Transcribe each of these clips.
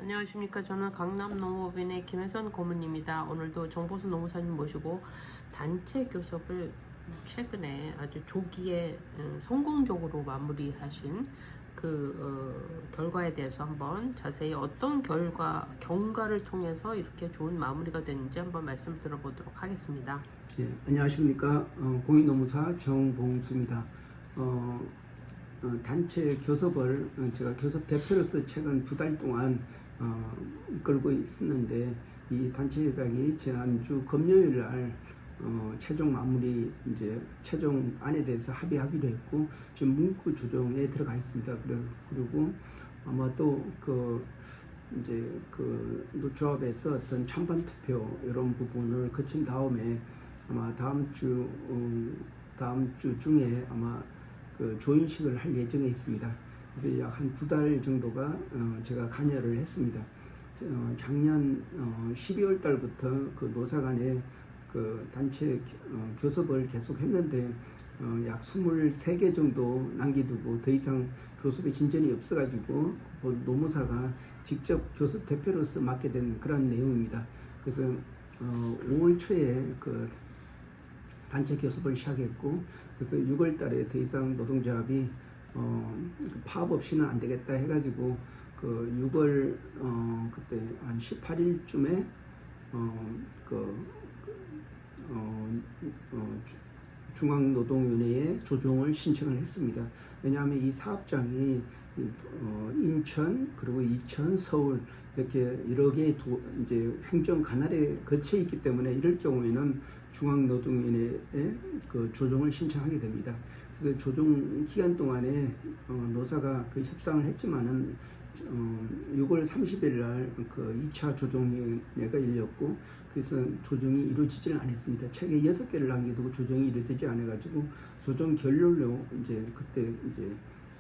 안녕하십니까. 저는 강남농업인의 김혜선 고문입니다. 오늘도 정보수 농부사님 모시고 단체 교섭을 최근에 아주 조기에 성공적으로 마무리하신 결과에 대해서 한번 자세히 어떤 경과를 통해서 이렇게 좋은 마무리가 됐는지 한번 말씀 들어보도록 하겠습니다. 네, 안녕하십니까. 공인노무사 정봉수입니다. 단체 교섭을 제가 교섭 대표로서 최근 2달 동안 이끌고 있었는데, 이 단체 협약이 지난주 금요일 날 최종 마무리, 최종 안에 대해서 합의하기로 했고, 지금 문구 조정에 들어가 있습니다. 그리고 아마 또 노조합에서 어떤 찬반 투표 이런 부분을 거친 다음에 아마 다음 주 중에 아마 조인식을 할 예정에 있습니다. 그래서 약 한 2달 정도가 제가 관여를 했습니다. 작년 12월 달부터 노사 간에 단체 교섭을 계속 했는데, 약 23개 정도 남겨두고 더 이상 교섭에 진전이 없어가지고 노무사가 직접 교섭 대표로서 맡게 된 그런 내용입니다. 그래서 5월 초에 단체 교섭을 시작했고, 그래서 6월 달에 더 이상 노동조합이 파업 없이는 안 되겠다 해가지고 6월 그때 한 18일쯤에 중앙노동위원회에 조정을 신청을 했습니다. 왜냐하면 이 사업장이 인천, 그리고 이천, 서울 이렇게 여러 개의 행정 관할에 거쳐 있기 때문에 이럴 경우에는 중앙노동위원회에 조정을 신청하게 됩니다. 그래서 조정 기간 동안에 노사가 협상을 했지만은 6월 30일 날 2차 조정회가 열렸고, 그래서 조정이 이루어지지는 않았습니다. 책에 6개를 남겨두고 조정이 이루어지지 않아가지고 조정 결렬로 그때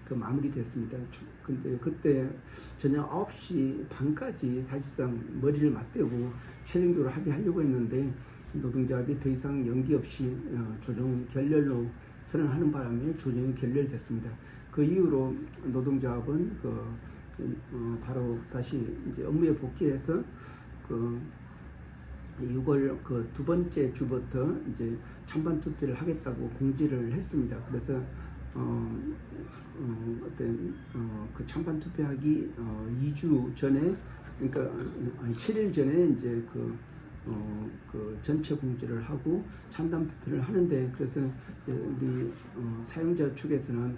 마무리됐습니다. 근데 그때 저녁 9시 반까지 사실상 머리를 맞대고 최종적으로 합의하려고 했는데, 노동조합이 더 이상 연기 없이 조정 결렬로 선언하는 바람에 조정이 결렬됐습니다. 그 이후로 노동조합은 바로 다시 업무에 복귀해서 6월 두 번째 주부터 찬반 투표를 하겠다고 공지를 했습니다. 그래서 찬반 투표하기 2주 전에, 그러니까 7일 전에 전체 공지를 하고 찬반 투표를 하는데, 그래서 우리 사용자 측에서는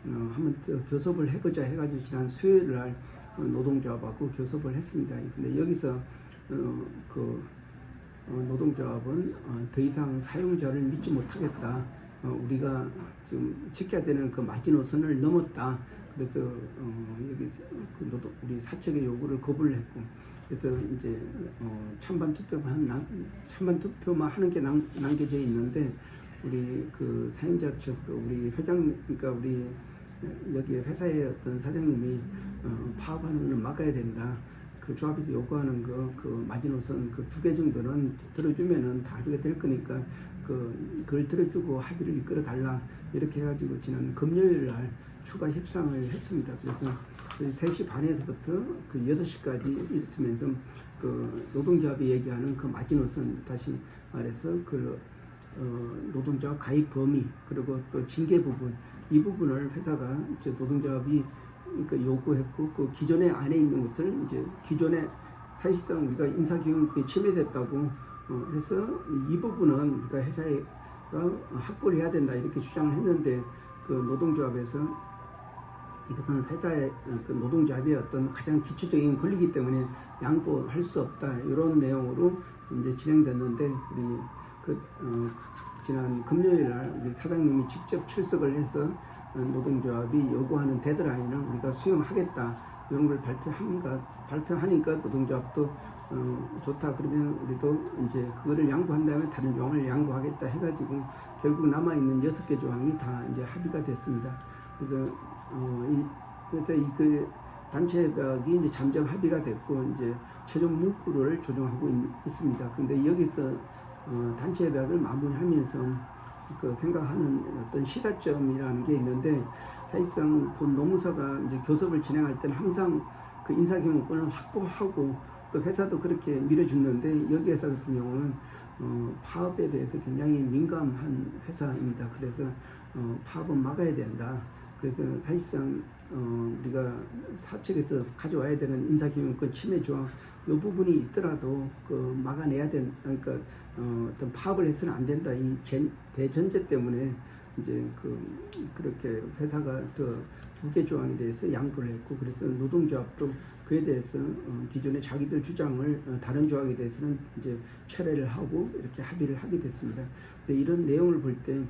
한번 교섭을 해보자 해가지고 지난 수요일 날 노동조합하고 교섭을 했습니다. 근데 여기서 노동조합은 더 이상 사용자를 믿지 못하겠다. 우리가 지금 지켜야 되는 마지노선을 넘었다. 그래서 우리 사측의 요구를 거부를 했고, 그래서 찬반 투표만 하는 게 남겨져 있는데, 우리 사용자 측, 우리 회장, 그러니까 우리 여기 회사의 어떤 사장님이 파업하는 걸 막아야 된다. 조합에서 요구하는 마지노선 2개 정도는 들어주면은 다 합의가 될 거니까 그걸 들어주고 합의를 이끌어 달라, 이렇게 해가지고 지난 금요일 날 추가 협상을 했습니다. 그래서 3시 반에서부터 6시까지 있으면서 노동조합이 얘기하는 마지노선, 다시 말해서 노동조합 가입 범위, 그리고 또 징계 부분, 이 부분을 회사가 노동조합이 요구했고, 기존에 안에 있는 것을 기존에 사실상 우리가 인사교육이 침해됐다고 해서 이 부분은 우리가 회사가 확보를 해야 된다, 이렇게 주장을 했는데, 노동조합에서 이것은 회사의 노동조합의 어떤 가장 기초적인 권리이기 때문에 양보할 수 없다, 이런 내용으로 진행됐는데, 우리 지난 금요일 날 우리 사장님이 직접 출석을 해서 노동조합이 요구하는 데드라인을 우리가 수용하겠다, 이런 걸 발표하니까 노동조합도 좋다, 그러면 우리도 그거를 양보한다면 다른 조항을 양보하겠다 해가지고 결국 남아있는 6개 조항이 다 합의가 됐습니다. 그래서 단체 협약이 잠정 합의가 됐고, 최종 문구를 조정하고 있습니다. 근데 여기서 단체 협약을 마무리하면서 생각하는 어떤 시사점이라는 게 있는데, 사실상 본 노무사가 교섭을 진행할 때는 항상 그 인사경영권을 확보하고 또 회사도 그렇게 밀어줬는데 여기 회사 같은 경우는 파업에 대해서 굉장히 민감한 회사입니다. 그래서 파업은 막아야 된다. 그래서 사실상 우리가 사측에서 가져와야 되는 인사경영권 침해 조항 이 부분이 있더라도 그 막아내야 그러니까 어떤 파업을 해서는 안 된다. 이 대전제 때문에 이제 그렇게 회사가 두 개 조항에 대해서 양보를 했고, 그래서 노동조합도 그에 대해서 기존에 자기들 주장을 다른 조항에 대해서는 이제 철회를 하고 이렇게 합의를 하게 됐습니다. 이런 내용을 볼 때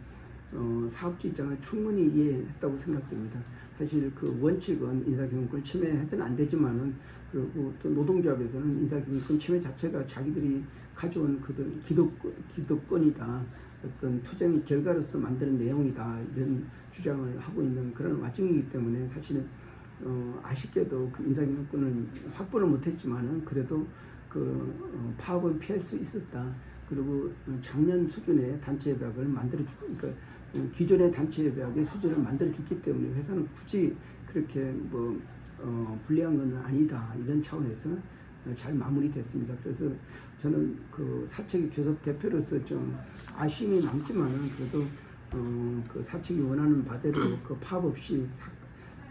사업주 입장을 충분히 이해했다고 생각됩니다. 사실 그 원칙은 인사경영권 침해해서는 안 되지만은, 그리고 또 노동조합에서는 인사경영권 침해 자체가 자기들이 가져온 기득권이다, 어떤 투쟁의 결과로서 만드는 내용이다, 이런 주장을 하고 있는 그런 와중이기 때문에 사실은 아쉽게도 그 인사경영권을 확보를 못했지만은 그래도 파업은 피할 수 있었다. 그리고 작년 수준의 단체협약을 만들어주고, 그러니까 기존의 단체협약의 수준을 만들어줬기 때문에 회사는 굳이 그렇게 불리한 건 아니다, 이런 차원에서 잘 마무리됐습니다. 그래서 저는 그 사측의 교섭 대표로서 좀 아쉬움이 남지만은 그래도 그 사측이 원하는 바대로 그 파업 없이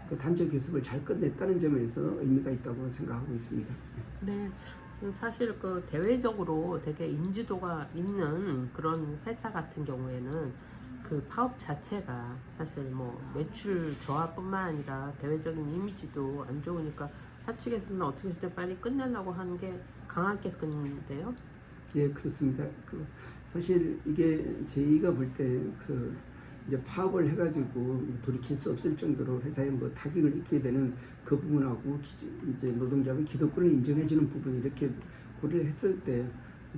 그 단체 교섭을 잘 끝냈다는 점에서 의미가 있다고 생각하고 있습니다. 네. 사실 그 대외적으로 되게 인지도가 있는 그런 회사 같은 경우에는 그 파업 자체가 사실 뭐 매출 저하뿐만 아니라 대외적인 이미지도 안 좋으니까 사측에서는 어떻게 해서든 빨리 끝내려고 하는 게 강하겠는데요. 예, 그렇습니다. 사실 이게 저희가 볼 때 이제 파업을 해가지고 돌이킬 수 없을 정도로 회사에 타격을 입게 되는 그 부분하고 이제 노동자의 기득권을 인정해주는 부분, 이렇게 고려를 했을 때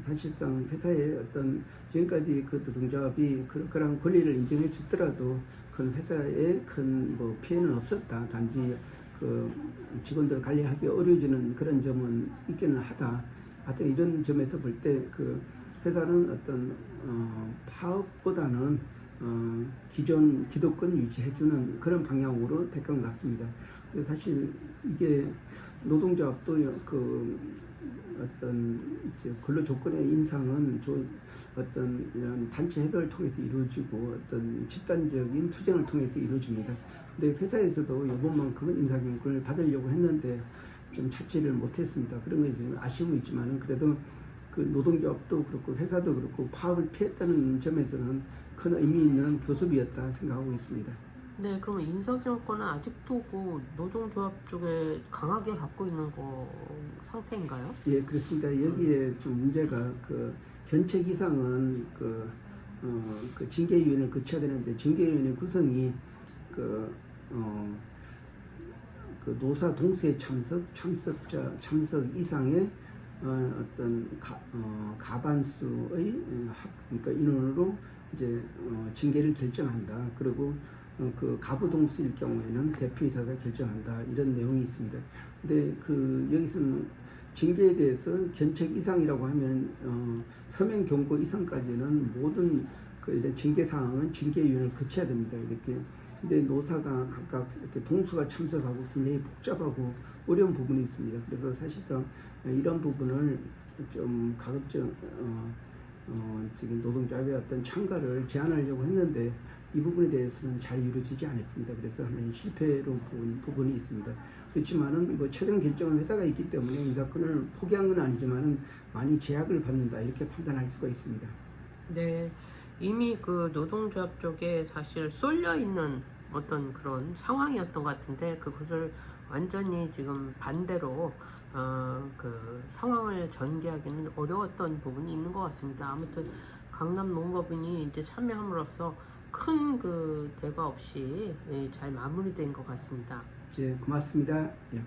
사실상 회사의 어떤 지금까지 그 노동조합이 그런 권리를 인정해 주더라도 그 회사에 큰 피해는 없었다. 단지 그 직원들 관리하기 어려워지는 그런 점은 있기는 하다. 하여튼 이런 점에서 볼 때 그 회사는 어떤 파업보다는 기존 기득권 유지해주는 그런 방향으로 택한 것 같습니다. 사실 이게 노동조합도 어떤 이제 근로 조건의 인상은 어떤 이런 단체 협약을 통해서 이루어지고 어떤 집단적인 투쟁을 통해서 이루어집니다. 근데 회사에서도 이번만큼은 인사경영권을 받으려고 했는데 좀 찾지를 못했습니다. 그런 것이 좀 아쉬움이 있지만은 그래도 그 노동조합도 그렇고 회사도 그렇고 파업을 피했다는 점에서는 큰 의미 있는 교섭이었다 생각하고 있습니다. 네, 그럼 인사경영권은 아직도 그 노동조합 쪽에 강하게 갖고 있는 상태인가요? 예, 그렇습니다. 여기에 좀 문제가 견책 이상은 그 징계위원회를 거쳐야 되는데, 징계위원회 구성이 노사 동시에 참석 이상의 어떤 가반수의 그러니까 인원으로 이제 징계를 결정한다. 그리고 그 가부 동수일 경우에는 대표이사가 결정한다, 이런 내용이 있습니다. 근데 여기서는 징계에 대해서 견책 이상이라고 하면 서면 경고 이상까지는 모든 이런 징계 사항은 징계위원회를 거쳐야 됩니다. 이렇게. 근데 노사가 각각 이렇게 동수가 참석하고 굉장히 복잡하고 어려운 부분이 있습니다. 그래서 사실상 이런 부분을 좀 가급적 지금 노동조합의 어떤 참가를 제한하려고 했는데 이 부분에 대해서는 잘 이루어지지 않았습니다. 그래서 실패로 본 부분이 있습니다. 그렇지만은 최종 결정은 회사가 있기 때문에 인사권을 포기한 건 아니지만은 많이 제약을 받는다, 이렇게 판단할 수가 있습니다. 네, 이미 그 노동조합 쪽에 사실 쏠려 있는 어떤 그런 상황이었던 것 같은데 그것을 완전히 지금 반대로 그 상황을 전개하기는 어려웠던 부분이 있는 것 같습니다. 아무튼 강남 농업인이 이제 참여함으로써 큰 그 대가 없이 잘 마무리된 것 같습니다. 예, 고맙습니다. 예.